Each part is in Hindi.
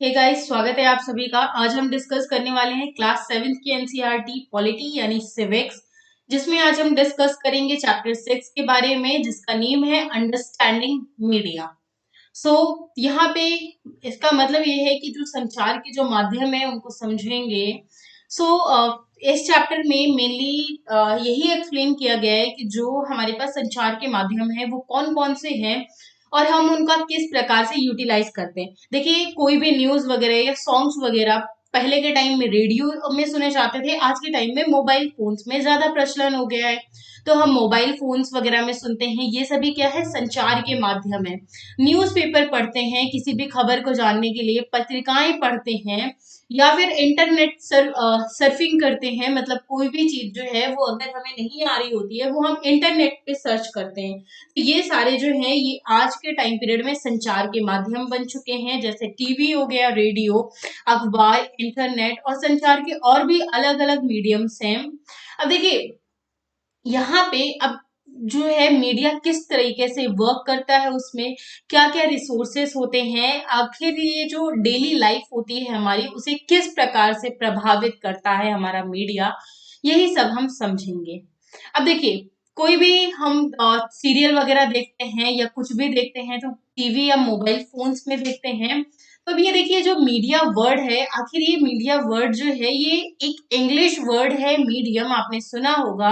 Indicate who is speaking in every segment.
Speaker 1: हे गाइस, स्वागत है आप सभी का। आज हम डिस्कस करने वाले हैं क्लास 7th की एनसीईआरटी पॉलिटी यानी सिविक्स, जिसमें आज हम डिस्कस करेंगे चैप्टर 6 के बारे में, जिसका नेम है अंडरस्टैंडिंग मीडिया। सो यहाँ पे इसका मतलब ये है कि जो संचार के जो माध्यम है उनको समझेंगे। सो इस चैप्टर में मेनली यही एक्सप्लेन किया गया है कि जो हमारे पास संचार के माध्यम है वो कौन कौन से हैं और हम उनका किस प्रकार से यूटिलाइज करते हैं। देखिए, कोई भी न्यूज वगैरह या सॉन्ग्स वगैरह पहले के टाइम में रेडियो में सुने जाते थे, आज के टाइम में मोबाइल फोन्स में ज्यादा प्रचलन हो गया है, तो हम मोबाइल फोन्स वगैरह में सुनते हैं। ये सभी क्या है, संचार के माध्यम है। न्यूज़पेपर पढ़ते हैं किसी भी खबर को जानने के लिए, पत्रिकाएं पढ़ते हैं, या फिर इंटरनेट सर्फिंग करते हैं। मतलब कोई भी चीज जो है वो अगर हमें नहीं आ रही होती है वो हम इंटरनेट पे सर्च करते हैं। तो ये सारे जो है ये आज के टाइम पीरियड में संचार के माध्यम बन चुके हैं, जैसे टीवी हो गया, रेडियो, अखबार, इंटरनेट और संचार के और भी अलग अलग मीडियम्स हैं। अब देखिए, यहाँ पे अब जो है मीडिया किस तरीके से वर्क करता है, उसमें क्या क्या रिसोर्सेस होते हैं, आखिर ये जो डेली लाइफ होती है हमारी उसे किस प्रकार से प्रभावित करता है हमारा मीडिया, यही सब हम समझेंगे। अब देखिए, कोई भी हम सीरियल वगैरह देखते हैं या कुछ भी देखते हैं तो टीवी या मोबाइल फोन्स में देखते हैं। तो अब ये देखिए, जो मीडिया वर्ड है, आखिर ये मीडिया वर्ड जो है ये एक इंग्लिश वर्ड है। मीडियम आपने सुना होगा,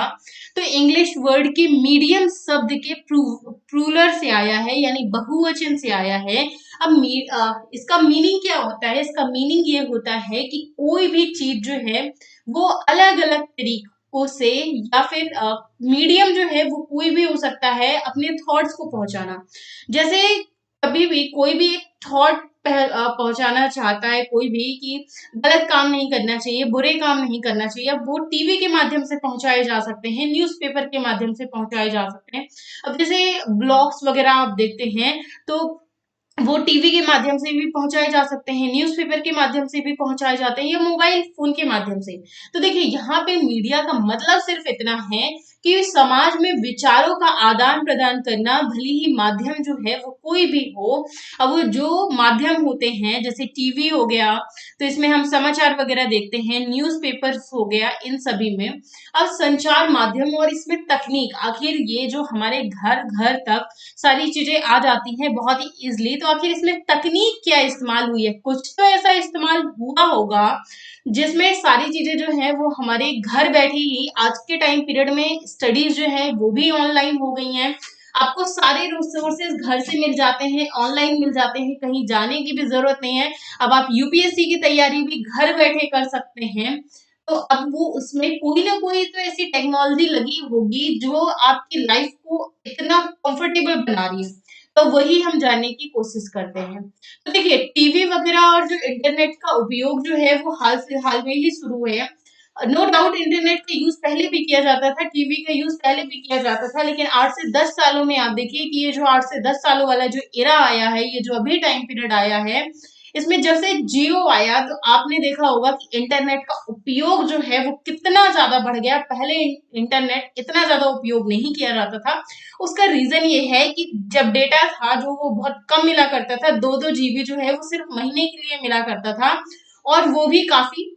Speaker 1: तो इंग्लिश वर्ड के मीडियम शब्द के प्लूरल से आया है, यानी बहुवचन से आया है। अब इसका मीनिंग क्या होता है? इसका मीनिंग ये होता है कि कोई भी चीज जो है वो अलग अलग तरीकों से, या फिर मीडियम जो है वो कोई भी हो सकता है अपने थॉट्स को पहुंचाना। जैसे कभी भी कोई भी एक थॉट पहुंचाना चाहता है कोई भी, कि गलत काम नहीं करना चाहिए, बुरे काम नहीं करना चाहिए, अब वो टीवी के माध्यम से पहुंचाए जा सकते हैं, न्यूज़पेपर के माध्यम से पहुंचाए जा सकते हैं। अब जैसे ब्लॉग्स वगैरह आप देखते हैं तो वो टीवी के माध्यम से भी पहुंचाए जा सकते हैं, न्यूज़पेपर के माध्यम से भी पहुंचाए जाते हैं, या मोबाइल फोन के माध्यम से। तो देखिए, यहाँ पे मीडिया का मतलब सिर्फ इतना है कि समाज में विचारों का आदान प्रदान करना, भले ही माध्यम जो है वो कोई भी हो। अब वो जो माध्यम होते हैं, जैसे टीवी हो गया तो इसमें हम समाचार वगैरह देखते हैं, न्यूज़पेपर्स हो गया, इन सभी में अब संचार माध्यम और इसमें तकनीक, आखिर ये जो हमारे घर घर तक सारी चीजें आ जाती हैं बहुत ही इजली, तो आखिर इसमें तकनीक क्या इस्तेमाल हुई है? कुछ तो ऐसा इस्तेमाल हुआ होगा जिसमें सारी चीजें जो है वो हमारे घर बैठे ही, आज के टाइम पीरियड में स्टडीज जो है वो भी ऑनलाइन हो गई हैं। आपको सारे रिसोर्सेज घर से मिल जाते हैं, ऑनलाइन मिल जाते हैं, कहीं जाने की भी जरूरत नहीं है। अब आप यूपीएससी की तैयारी भी घर बैठे कर सकते हैं। तो अब वो उसमें कोई ना कोई तो ऐसी टेक्नोलॉजी लगी होगी जो आपकी लाइफ को इतना कंफर्टेबल बना रही है, तो वही हम जानने की कोशिश करते हैं। तो देखिए, टीवी वगैरह और जो इंटरनेट का उपयोग जो है वो हाल में ही शुरू है। नो डाउट इंटरनेट का यूज पहले भी किया जाता था, टीवी का यूज पहले भी किया जाता था, लेकिन 8 से 10 सालों में आप देखिए कि ये जो 8 से 10 सालों वाला जो इरा आया है, ये जो अभी टाइम पीरियड आया है, इसमें जब से जियो आया तो आपने देखा होगा कि इंटरनेट का उपयोग जो है वो कितना ज्यादा बढ़ गया। पहले इंटरनेट इतना ज्यादा उपयोग नहीं किया जाता था। उसका रीजन ये है कि जब डेटा था जो वो बहुत कम मिला करता था, 2-2 GB जो है वो सिर्फ महीने के लिए मिला करता था, और वो भी काफी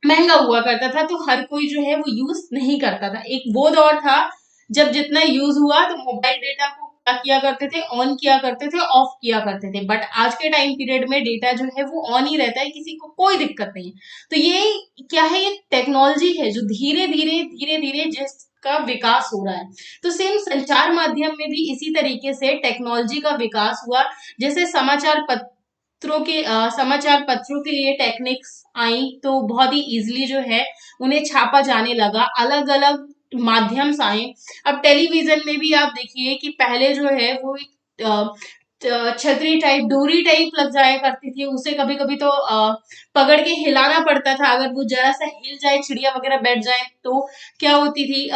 Speaker 1: महंगा हुआ करता था, तो हर कोई जो है वो यूज नहीं करता था। एक वो दौर था जब जितना यूज हुआ तो मोबाइल डेटा को क्या किया करते थे, ऑन किया करते थे, ऑफ किया करते थे। बट आज के टाइम पीरियड में डेटा जो है वो ऑन ही रहता है, किसी को कोई दिक्कत नहीं। तो ये क्या है, ये टेक्नोलॉजी है जो धीरे धीरे जिसका विकास हो रहा है। तो सेम संचार माध्यम में भी इसी तरीके से टेक्नोलॉजी का विकास हुआ। जैसे समाचार पत्रों के लिए टेक्निक्स आई, तो बहुत ही इजीली जो है उन्हें छापा जाने लगा, अलग अलग माध्यम आए। अब टेलीविजन में भी आप देखिए कि पहले जो है वो एक छतरी टाइप, डोरी टाइप लग जाया करती थी, उसे कभी कभी तो पकड़ के हिलाना पड़ता था। अगर वो जरा सा हिल जाए, चिड़िया वगैरह बैठ जाए, तो क्या होती थी,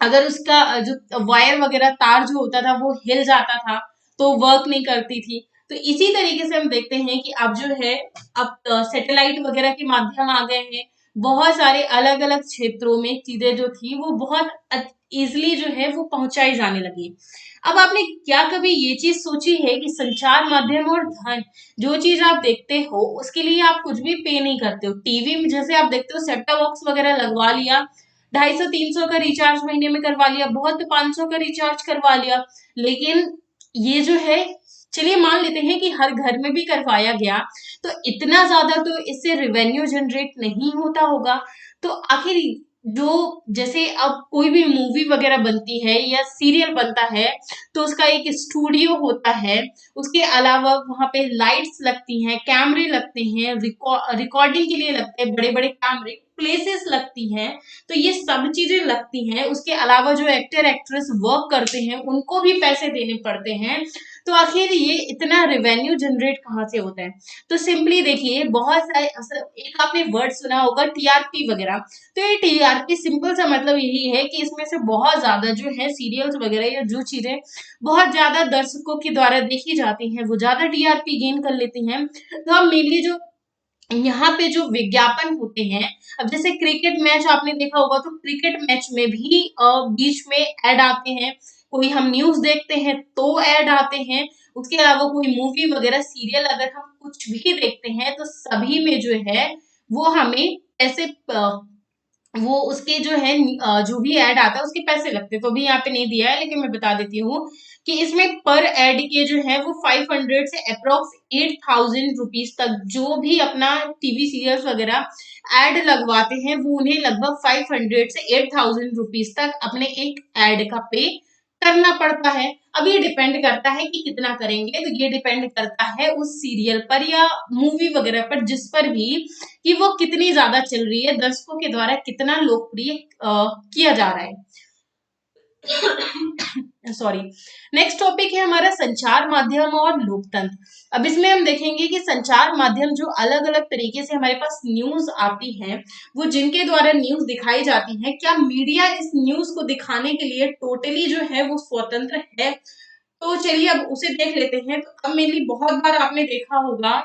Speaker 1: अगर उसका जो वायर वगैरह, तार जो होता था वो हिल जाता था तो वर्क नहीं करती थी। तो इसी तरीके से हम देखते हैं कि अब जो है, अब सैटेलाइट वगैरह के माध्यम आ गए हैं बहुत सारे अलग अलग क्षेत्रों में चीजें जो थी वो बहुत इजिली जो है वो पहुंचाई जाने लगी। अब आपने क्या कभी ये चीज सोची है कि संचार माध्यम और धन, जो चीज आप देखते हो उसके लिए आप कुछ भी पे नहीं करते हो। टीवी में जैसे आप देखते हो सेट टॉप बॉक्स वगैरह लगवा लिया, 250-300 का रिचार्ज महीने में करवा लिया, बहुत तो 500 का रिचार्ज करवा लिया। लेकिन ये जो है, चलिए मान लेते हैं कि हर घर में भी करवाया गया, तो इतना ज्यादा तो इससे रेवेन्यू जनरेट नहीं होता होगा। तो आखिर जो, जैसे अब कोई भी मूवी वगैरह बनती है या सीरियल बनता है, तो उसका एक स्टूडियो होता है, उसके अलावा वहां पे लाइट्स लगती हैं, कैमरे लगते हैं, रिकॉर्डिंग के लिए लगते हैं बड़े बड़े कैमरे, प्लेसेस लगती हैं। तो ये सब चीजें लगती हैं, उसके अलावा जो एक्टर एक्ट्रेस वर्क करते हैं उनको भी पैसे देने पड़ते हैं। तो आखिर ये इतना रेवेन्यू जनरेट कहाँ से होता है? तो सिंपली देखिए, बहुत सारे एक आपने वर्ड सुना होगा टीआरपी वगैरह। तो ये टीआरपी सिंपल सा मतलब यही है कि इसमें से बहुत ज्यादा जो है सीरियल्स वगैरह या जो चीजें बहुत ज्यादा दर्शकों के द्वारा देखी जाती हैं वो ज्यादा टीआरपी गेन कर लेती हैं। तो हम मेनली जो यहाँ पे जो विज्ञापन होते हैं, अब जैसे क्रिकेट मैच आपने देखा होगा, तो क्रिकेट मैच में भी बीच में ऐड आते हैं। कोई हम न्यूज देखते हैं तो ऐड आते हैं। उसके अलावा कोई मूवी वगैरह सीरियल अगर हम कुछ भी देखते हैं तो सभी में जो है वो हमें ऐसे वो उसके जो है जो भी ऐड आता है उसके पैसे लगते हैं। तो अभी यहाँ पे नहीं दिया है लेकिन मैं बता देती हूँ कि इसमें पर ऐड के जो है वो 500 से अप्रोक्स 8000 रुपीज तक जो भी अपना टीवी सीरियल्स वगैरह ऐड लगवाते हैं वो उन्हें लगभग 500 से 8000 रुपीज तक अपने एक ऐड का पे करना पड़ता है। अब ये डिपेंड करता है कि कितना करेंगे, तो ये डिपेंड करता है उस सीरियल पर या मूवी वगैरह पर, जिस पर भी, कि वो कितनी ज्यादा चल रही है, दर्शकों के द्वारा कितना लोकप्रिय किया जा रहा है। सॉरी। नेक्स्ट टॉपिक है हमारा संचार माध्यम और लोकतंत्र। अब इसमें हम देखेंगे कि संचार माध्यम जो अलग अलग तरीके से हमारे पास न्यूज आती है, वो जिनके द्वारा न्यूज दिखाई जाती है, क्या मीडिया इस न्यूज को दिखाने के लिए टोटली जो है वो स्वतंत्र है? तो चलिए अब उसे देख लेते हैं। तो अब मेनली बहुत बार आपने देखा होगा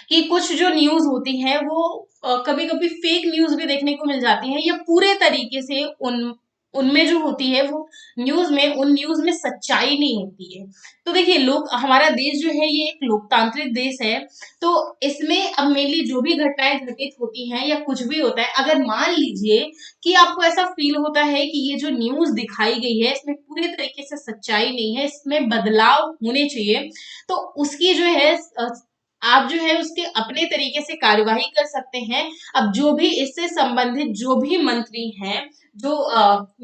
Speaker 1: कि कुछ जो न्यूज होती है वो कभी कभी फेक न्यूज भी देखने को मिल जाती है, या पूरे तरीके से उनमें जो होती है वो न्यूज में, उन न्यूज में सच्चाई नहीं होती है। तो देखिए, लोग, हमारा देश जो है ये एक लोकतांत्रिक देश है। तो इसमें अब मेनली जो भी घटनाएं घटित होती हैं या कुछ भी होता है, अगर मान लीजिए कि आपको ऐसा फील होता है कि ये जो न्यूज दिखाई गई है इसमें पूरे तरीके से सच्चाई नहीं है, इसमें बदलाव होने चाहिए, तो उसकी जो है आप जो है उसके अपने तरीके से कार्यवाही कर सकते हैं। अब जो भी इससे संबंधित जो भी मंत्री हैं, जो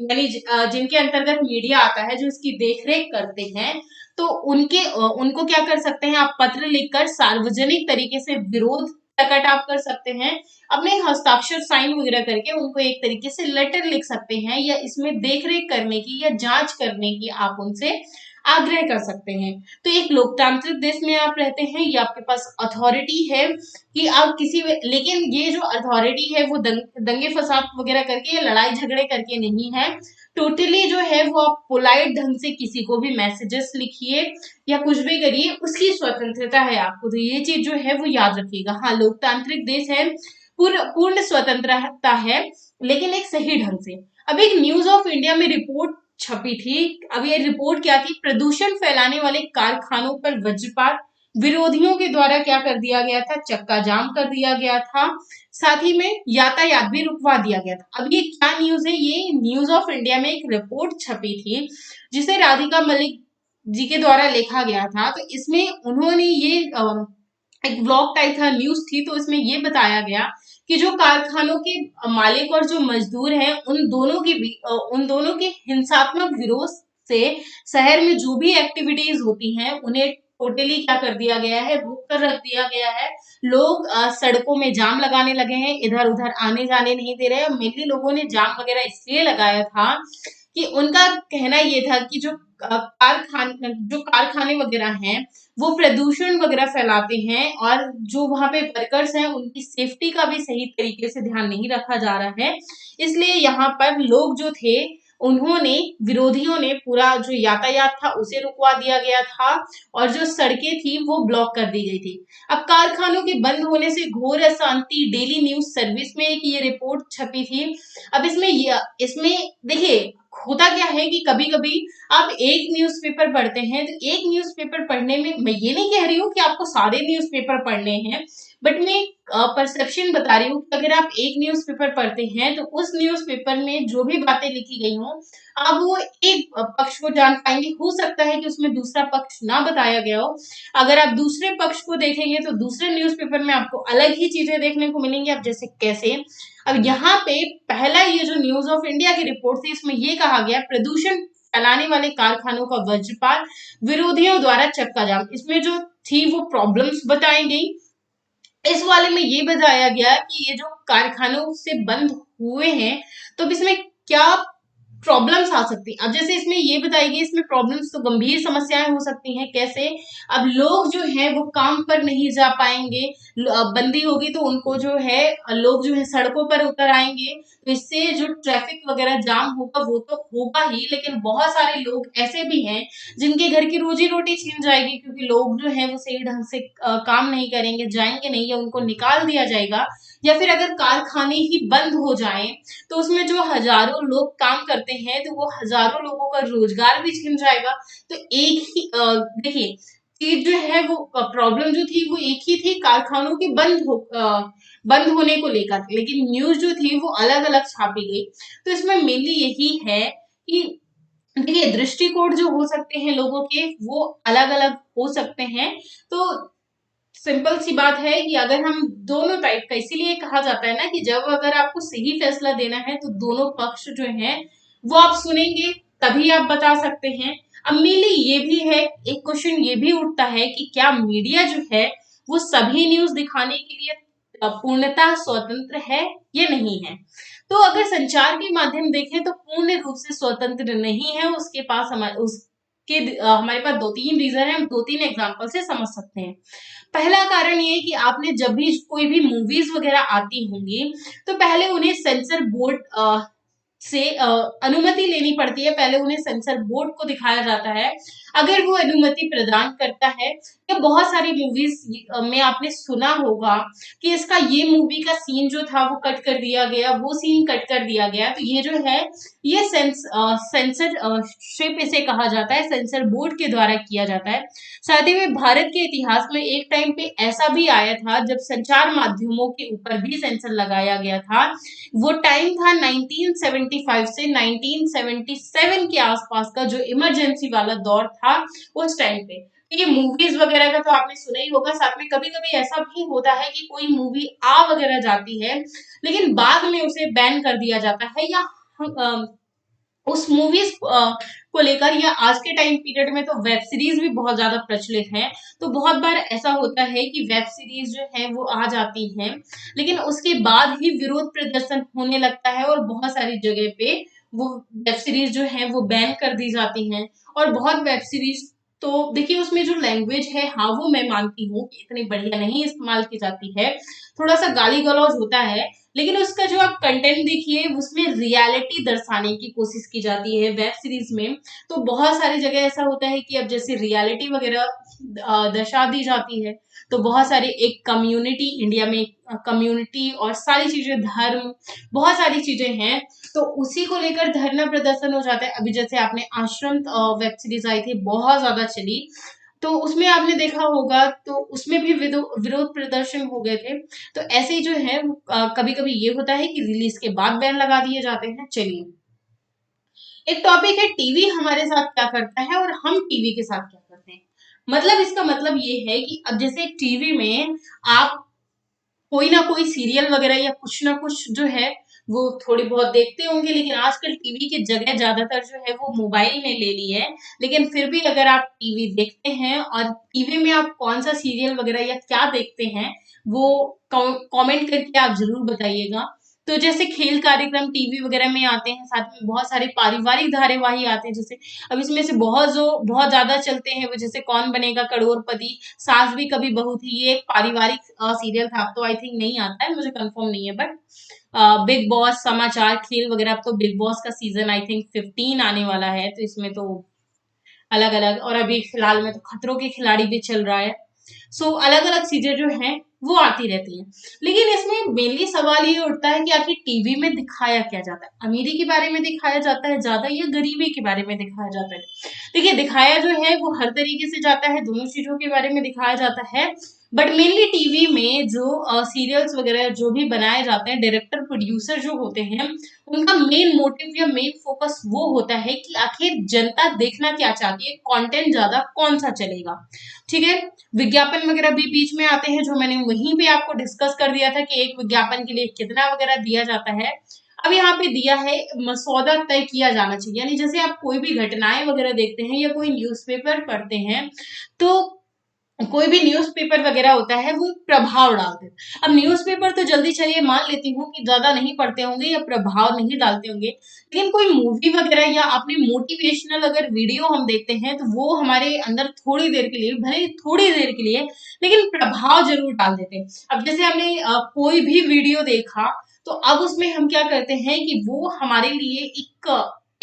Speaker 1: यानी जिनके अंतर्गत मीडिया आता है, जो इसकी देखरेख करते हैं, तो उनको क्या कर सकते हैं, आप पत्र लिखकर सार्वजनिक तरीके से विरोध प्रकट आप कर सकते हैं। अपने हस्ताक्षर साइन वगैरह करके उनको एक तरीके से लेटर लिख सकते हैं, या इसमें देखरेख करने की या जांच करने की आप उनसे आग्रह कर सकते हैं। तो एक लोकतांत्रिक देश में आप रहते हैं, ये आपके पास अथॉरिटी है कि आप लेकिन ये जो अथॉरिटी है वो दंगे फसाद वगैरह करके या लड़ाई झगड़े करके नहीं है। टोटली जो है वो आप पोलाइट ढंग से किसी को भी मैसेजेस लिखिए या कुछ भी करिए, उसकी स्वतंत्रता है आपको। तो ये चीज जो है वो याद रखिएगा। हाँ, लोकतांत्रिक देश है, पूर्ण स्वतंत्रता है, लेकिन एक सही ढंग से। अब एक न्यूज ऑफ इंडिया में रिपोर्ट छपी थी। अब ये रिपोर्ट क्या थी, प्रदूषण फैलाने वाले कारखानों पर वज्रपात, विरोधियों के द्वारा क्या कर दिया गया था, चक्का जाम कर दिया गया था, साथ ही में यातायात भी रुकवा दिया गया था। अब ये क्या न्यूज है, ये न्यूज ऑफ इंडिया में एक रिपोर्ट छपी थी जिसे राधिका मलिक जी के द्वारा लिखा गया था। तो इसमें उन्होंने ये एक ब्लॉग टाइप था, न्यूज थी, तो इसमें ये बताया गया कि जो कारखानों के मालिक और जो मजदूर हैं उन दोनों के हिंसात्मक विरोध से शहर में जो भी एक्टिविटीज होती हैं उन्हें टोटली क्या कर दिया गया है, रोक कर रख दिया गया है। लोग सड़कों में जाम लगाने लगे हैं, इधर उधर आने जाने नहीं दे रहे हैं। मेनली लोगों ने जाम वगैरह इसलिए लगाया था कि उनका कहना ये था कि जो कारखाने वगैरह हैं वो प्रदूषण वगैरह फैलाते हैं, और जो वहां पे वर्कर्स हैं उनकी सेफ्टी का भी सही तरीके से ध्यान नहीं रखा जा रहा है। इसलिए यहाँ पर लोग जो थे उन्होंने विरोधियों ने पूरा जो यातायात था उसे रुकवा दिया गया था और जो सड़कें थी वो ब्लॉक कर दी गई थी। अब कारखानों के बंद होने से घोर अशांति, डेली न्यूज सर्विस में एक ये रिपोर्ट छपी थी। अब इसमें देखिए होता क्या है कि कभी कभी आप एक न्यूज़पेपर पढ़ते हैं तो एक न्यूज़पेपर पढ़ने में, मैं ये नहीं कह रही हूँ कि आपको सारे न्यूज़पेपर पढ़ने हैं, बट मैं परसेप्शन बता रही हूँ कि अगर आप एक न्यूज़पेपर पढ़ते हैं तो उस न्यूज़पेपर में जो भी बातें लिखी गई हों आप वो एक पक्ष को जान पाएंगे। हो सकता है कि उसमें दूसरा पक्ष ना बताया गया हो। अगर आप दूसरे पक्ष को देखेंगे तो दूसरे न्यूज़पेपर में आपको अलग ही चीजें देखने को मिलेंगी। अब जैसे कैसे, अब यहाँ पे पहला ये जो न्यूज ऑफ इंडिया की रिपोर्ट थी इसमें ये कहा गया प्रदूषण फैलाने वाले कारखानों का वज्रपात, विरोधियों द्वारा चक्का जाम। इसमें जो थी वो प्रॉब्लम्स बताई गई। इस वाले में ये बताया गया कि ये जो कारखानों से बंद हुए हैं तो अब इसमें क्या प्रॉब्लम्स आ सकती हैं। अब जैसे इसमें ये बताई गई, इसमें प्रॉब्लम्स तो गंभीर समस्याएं हो सकती हैं। कैसे, अब लोग जो है वो काम पर नहीं जा पाएंगे, बंदी होगी तो उनको जो है लोग जो है सड़कों पर उतर आएंगे, तो इससे जो ट्रैफिक वगैरह जाम होगा वो तो होगा ही, लेकिन बहुत सारे लोग ऐसे भी हैं जिनके घर की रोजी रोटी छीन जाएगी क्योंकि लोग जो है वो सही ढंग से काम नहीं करेंगे, जाएंगे नहीं या उनको निकाल दिया जाएगा। या फिर अगर कारखाने ही बंद हो जाएं तो उसमें जो हजारों लोग काम करते हैं तो वो हजारों लोगों का रोजगार भी छिन जाएगा। तो एक ही देखिए चीज जो है वो प्रॉब्लम जो थी वो एक ही थी, कारखानों के बंद होने को लेकर, लेकिन न्यूज जो थी वो अलग अलग छापी गई। तो इसमें मेनली यही है कि देखिए दृष्टिकोण जो हो सकते हैं लोगों के वो अलग अलग हो सकते हैं। तो सिंपल सी बात है कि अगर हम दोनों टाइप का, इसीलिए कहा जाता है ना कि जब अगर आपको सही फैसला देना है तो दोनों पक्ष जो हैं वो आप सुनेंगे तभी आप बता सकते हैं। अब मेनली ये भी है, एक क्वेश्चन ये भी उठता है कि क्या मीडिया जो है वो सभी न्यूज दिखाने के लिए पूर्णतः स्वतंत्र है या नहीं है। तो अगर संचार के माध्यम देखें तो पूर्ण रूप से स्वतंत्र नहीं है। उसके पास हमारे पास दो तीन रीजन है, हम दो तीन एग्जांपल से समझ सकते हैं। पहला कारण ये है कि आपने जब भी कोई भी मूवीज वगैरह आती होंगी तो पहले उन्हें सेंसर बोर्ड से अनुमति लेनी पड़ती है, पहले उन्हें सेंसर बोर्ड को दिखाया जाता है। अगर वो अनुमति प्रदान करता है, या बहुत सारी मूवीज में आपने सुना होगा कि इसका ये मूवी का सीन जो था वो कट कर दिया गया, वो सीन कट कर दिया गया, तो ये जो है ये सेंसरशिप इसे कहा जाता है, सेंसर बोर्ड के द्वारा किया जाता है। साथ ही में भारत के इतिहास में एक टाइम पे ऐसा भी आया था जब संचार माध्यमों के ऊपर भी सेंसर लगाया गया था। वो टाइम था 1975 से 1977 के आसपास का, जो इमरजेंसी वाला दौर था उस टाइम पे। तो ये मूवीज वगैरह का तो आपने सुना ही होगा। साथ में कभी कभी ऐसा भी होता है कि कोई मूवी आ वगैरह जाती है लेकिन बाद में उसे बैन कर दिया जाता है, या उस मूवीज को लेकर, या आज के टाइम पीरियड में तो वेब सीरीज भी बहुत ज्यादा प्रचलित है। तो बहुत बार ऐसा होता है कि वेब सीरीज जो है वो आ जाती है लेकिन उसके बाद ही विरोध प्रदर्शन होने लगता है और बहुत सारी जगह पे वो वेब सीरीज जो है वो बैन कर दी जाती हैं। और बहुत वेब सीरीज तो देखिए उसमें जो लैंग्वेज है, हाँ वो मैं मानती हूँ कि इतनी बढ़िया नहीं इस्तेमाल की जाती है, थोड़ा सा गाली गलौज होता है, लेकिन उसका जो आप कंटेंट देखिए उसमें रियलिटी दर्शाने की कोशिश की जाती है वेब सीरीज में। तो बहुत सारी जगह ऐसा होता है कि अब जैसे रियलिटी वगैरह दर्शा दी जाती है, तो बहुत सारे एक कम्युनिटी, इंडिया में कम्युनिटी और सारी चीजें, धर्म, बहुत सारी चीजें हैं, तो उसी को लेकर धरना प्रदर्शन हो जाता है। अभी जैसे आपने आश्रम वेब सीरीज आई थी, बहुत ज्यादा चली, तो उसमें आपने देखा होगा तो उसमें भी विरोध प्रदर्शन हो गए थे। तो ऐसे ही जो है कभी कभी ये होता है कि रिलीज के बाद बैन लगा दिए जाते हैं। चलिए, एक टॉपिक है टीवी हमारे साथ क्या करता है और हम टीवी के साथ क्या करते हैं। मतलब इसका मतलब ये है कि अब जैसे टीवी में आप कोई ना कोई सीरियल वगैरह या कुछ ना कुछ जो है वो थोड़ी बहुत देखते होंगे, लेकिन आजकल टीवी की जगह ज्यादातर जो है वो मोबाइल ने ले ली है। लेकिन फिर भी अगर आप टीवी देखते हैं और टीवी में आप कौन सा सीरियल वगैरह या क्या देखते हैं वो कमेंट करके आप जरूर बताइएगा। तो जैसे खेल कार्यक्रम टीवी वगैरह में आते हैं, साथ में बहुत सारे पारिवारिक धारावाही आते हैं, जैसे अब इसमें से बहुत ज्यादा चलते हैं वो, जैसे कौन बनेगा करोड़पति, सास भी कभी बहू थी, ये एक पारिवारिक सीरियल था। अब तो आई थिंक नहीं आता है, मुझे कंफर्म नहीं है, बट बिग बॉस, समाचार, खेल वगैरह। अब तो बिग बॉस का सीजन आई थिंक 15 आने वाला है, तो इसमें तो अलग अलग, और अभी फिलहाल में तो खतरों के खिलाड़ी भी चल रहा है। सो अलग अलग चीजें जो हैं वो आती रहती हैं। लेकिन इसमें मेनली सवाल ये उठता है कि आखिर टीवी में दिखाया क्या जाता है, अमीरी के बारे में दिखाया जाता है ज्यादा या गरीबी के बारे में दिखाया जाता है? देखिए, दिखाया जो है वो हर तरीके से जाता है, दोनों चीजों के बारे में दिखाया जाता है। बट मेनली टीवी में जो सीरियल्स वगैरह जो भी बनाए जाते हैं, डायरेक्टर प्रोड्यूसर जो होते हैं, उनका मेन मोटिव या मेन फोकस वो होता है कि आखिर जनता देखना क्या चाहती है, कंटेंट ज्यादा कौन सा चलेगा। ठीक है, विज्ञापन वगैरह भी बीच में आते हैं, जो मैंने वहीं पे आपको डिस्कस कर दिया था कि एक विज्ञापन के लिए कितना वगैरह दिया जाता है। अब यहाँ पे दिया है मसौदा तय किया जाना चाहिए, यानी जैसे आप कोई भी घटनाएं वगैरह देखते हैं या कोई न्यूज़पेपर पढ़ते हैं, तो कोई भी न्यूज़पेपर वगैरह होता है वो प्रभाव डालते हैं। अब न्यूज़पेपर तो जल्दी, चलिए मान लेती हूँ कि ज्यादा नहीं पढ़ते होंगे या प्रभाव नहीं डालते होंगे, लेकिन कोई मूवी वगैरह या अपने मोटिवेशनल अगर वीडियो हम देखते हैं, तो वो हमारे अंदर थोड़ी देर के लिए, भले ही थोड़ी देर के लिए, लेकिन प्रभाव जरूर डाल देते हैं। अब जैसे हमने कोई भी वीडियो देखा, तो अब उसमें हम क्या करते हैं कि वो हमारे लिए एक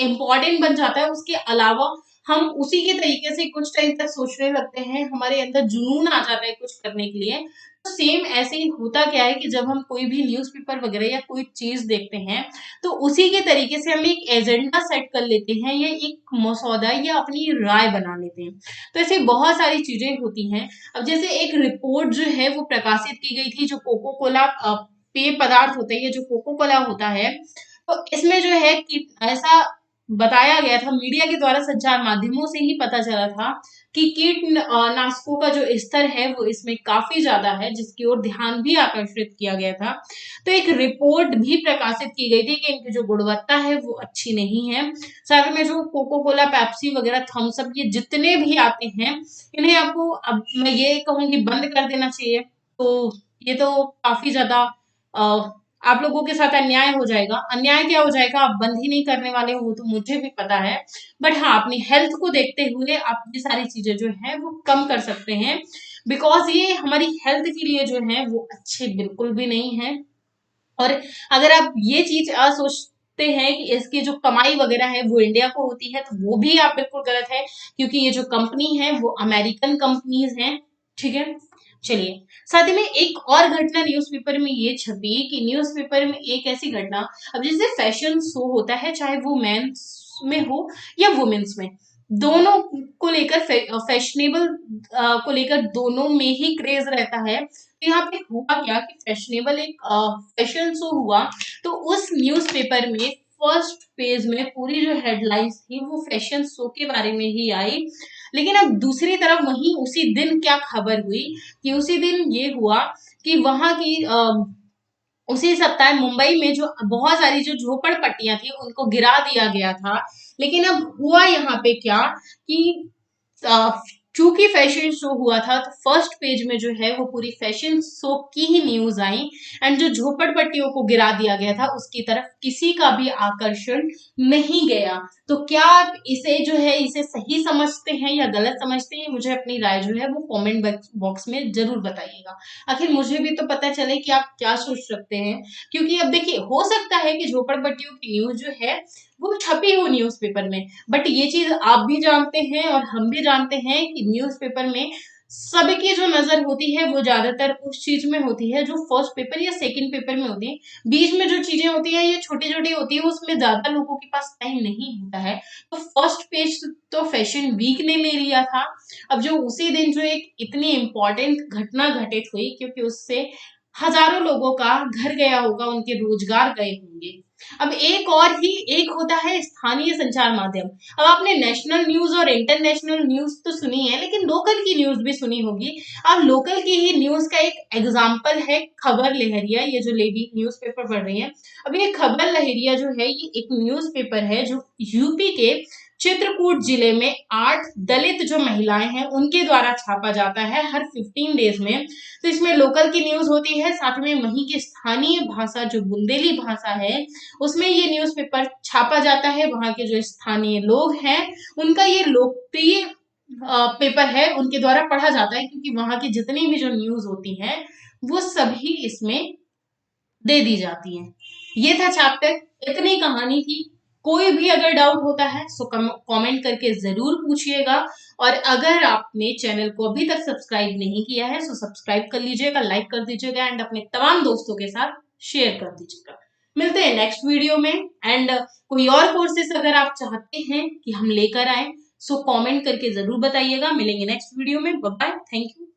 Speaker 1: इम्पॉर्टेंट बन जाता है। उसके अलावा हम उसी के तरीके से कुछ टाइम तक सोचने लगते हैं, हमारे अंदर जुनून आ जाता है कुछ करने के लिए। तो सेम ऐसे ही होता क्या है कि जब हम कोई भी न्यूज़पेपर वगैरह या कोई चीज देखते हैं, तो उसी के तरीके से हम एक एजेंडा सेट कर लेते हैं या एक मसौदा या अपनी राय बना लेते हैं। तो ऐसे बहुत सारी चीजें होती हैं। अब जैसे एक रिपोर्ट जो है वो प्रकाशित की गई थी, जो कोको कोला पेय पदार्थ होता है, ये जो कोको कोला होता है, तो इसमें जो है कि ऐसा बताया गया था, मीडिया के द्वारा संचार माध्यमों से ही पता चला था कि कीटनाशकों का जो स्तर है वो इसमें काफी ज्यादा है, जिसकी ओर ध्यान भी आकर्षित किया गया था। तो एक रिपोर्ट भी प्रकाशित की गई थी कि इनकी जो गुणवत्ता है वो अच्छी नहीं है। साथ में जो कोको कोला, पेप्सी वगैरह, थम्स अप, ये जितने भी आते हैं, इन्हें आपको, अब मैं ये कहूंगी, बंद कर देना चाहिए। तो ये तो काफी ज्यादा आप लोगों के साथ अन्याय हो जाएगा। अन्याय क्या हो जाएगा, आप बंद ही नहीं करने वाले हो, वो तो मुझे भी पता है। बट हाँ, अपनी हेल्थ को देखते हुए आप ये सारी चीजें जो है वो कम कर सकते हैं, बिकॉज ये हमारी हेल्थ के लिए जो है वो अच्छे बिल्कुल भी नहीं है। और अगर आप ये चीज सोचते हैं कि इसकी जो कमाई वगैरह है वो इंडिया को होती है, तो वो भी आप बिल्कुल गलत है, क्योंकि ये जो कंपनी है वो अमेरिकन कंपनीज हैं। ठीक है, चलिए, साथ ही में एक और घटना न्यूज़पेपर में ये छपी कि न्यूज़पेपर में एक ऐसी घटना, अब जैसे फैशन शो होता है, चाहे वो मेंस में हो या वुमेन्स में, दोनों को लेकर फैशनेबल को लेकर दोनों में ही क्रेज रहता है। तो यहाँ पे हुआ क्या कि फैशनेबल एक फैशन शो हुआ, तो उस न्यूज़पेपर में फर्स्ट पेज में पूरी जो हेडलाइंस थी वो फैशन शो के बारे में ही आई। लेकिन अब दूसरी तरफ वहीं उसी दिन क्या खबर हुई कि उसी दिन ये हुआ कि वहां की उसी सप्ताह मुंबई में जो बहुत सारी जो झोपड़पट्टियां थी उनको गिरा दिया गया था। लेकिन अब हुआ यहाँ पे क्या कि अ, चूंकि फैशन शो हुआ था, तो फर्स्ट पेज में जो है वो पूरी फैशन शो की ही न्यूज आई, एंड जो झोपड़पट्टियों को गिरा दिया गया था उसकी तरफ किसी का भी आकर्षण नहीं गया। तो क्या आप इसे जो है इसे सही समझते हैं या गलत समझते हैं? मुझे अपनी राय जो है वो कमेंट बॉक्स में जरूर बताइएगा। आखिर मुझे भी तो पता चले कि आप क्या सोच सकते हैं, क्योंकि अब देखिए, हो सकता है कि झोपड़पट्टियों की न्यूज जो है वो छपी हो न्यूज़पेपर में, बट ये चीज आप भी जानते हैं और हम भी जानते हैं कि न्यूज़पेपर में सबकी जो नजर होती है वो ज्यादातर उस चीज में होती है जो फर्स्ट पेपर या सेकंड पेपर में होती है। बीच में जो चीजें होती हैं ये छोटी छोटी होती है, उसमें ज्यादा लोगों के पास टाइम नहीं होता है। तो फर्स्ट पेज तो फैशन वीक ने ले लिया था। अब जो उसी दिन जो एक इतनी इंपॉर्टेंट घटना घटित हुई, क्योंकि उससे हजारों लोगों का घर गया होगा, उनके रोजगार गए होंगे। अब एक होता है स्थानीय संचार माध्यम। अब आपने नेशनल न्यूज और इंटरनेशनल न्यूज तो सुनी है, लेकिन लोकल की न्यूज भी सुनी होगी। अब लोकल की ही न्यूज का एक एग्जाम्पल है खबर लहरिया, ये जो लेडी न्यूज़पेपर पढ़ रही है। अब ये खबर लहरिया जो है ये एक न्यूज़पेपर है जो यूपी के चित्रकूट जिले में 8 दलित जो महिलाएं हैं उनके द्वारा छापा जाता है हर 15 डेज में। तो इसमें लोकल की न्यूज होती है, साथ में वहीं की स्थानीय भाषा जो बुंदेली भाषा है उसमें ये न्यूज़पेपर छापा जाता है। वहां के जो स्थानीय लोग हैं उनका ये लोकप्रिय पेपर है, उनके द्वारा पढ़ा जाता है, क्योंकि वहां की जितनी भी जो न्यूज होती है वो सभी इसमें दे दी जाती है। ये था चैप्टर, इतनी कहानी थी। कोई भी अगर डाउट होता है सो कमेंट करके जरूर पूछिएगा। और अगर आपने चैनल को अभी तक सब्सक्राइब नहीं किया है सो सब्सक्राइब कर लीजिएगा, लाइक कर दीजिएगा एंड अपने तमाम दोस्तों के साथ शेयर कर दीजिएगा। मिलते हैं नेक्स्ट वीडियो में। एंड कोई और कोर्सेस अगर आप चाहते हैं कि हम लेकर आए सो कमेंट करके जरूर बताइएगा। मिलेंगे नेक्स्ट वीडियो में। Bye bye, thank you.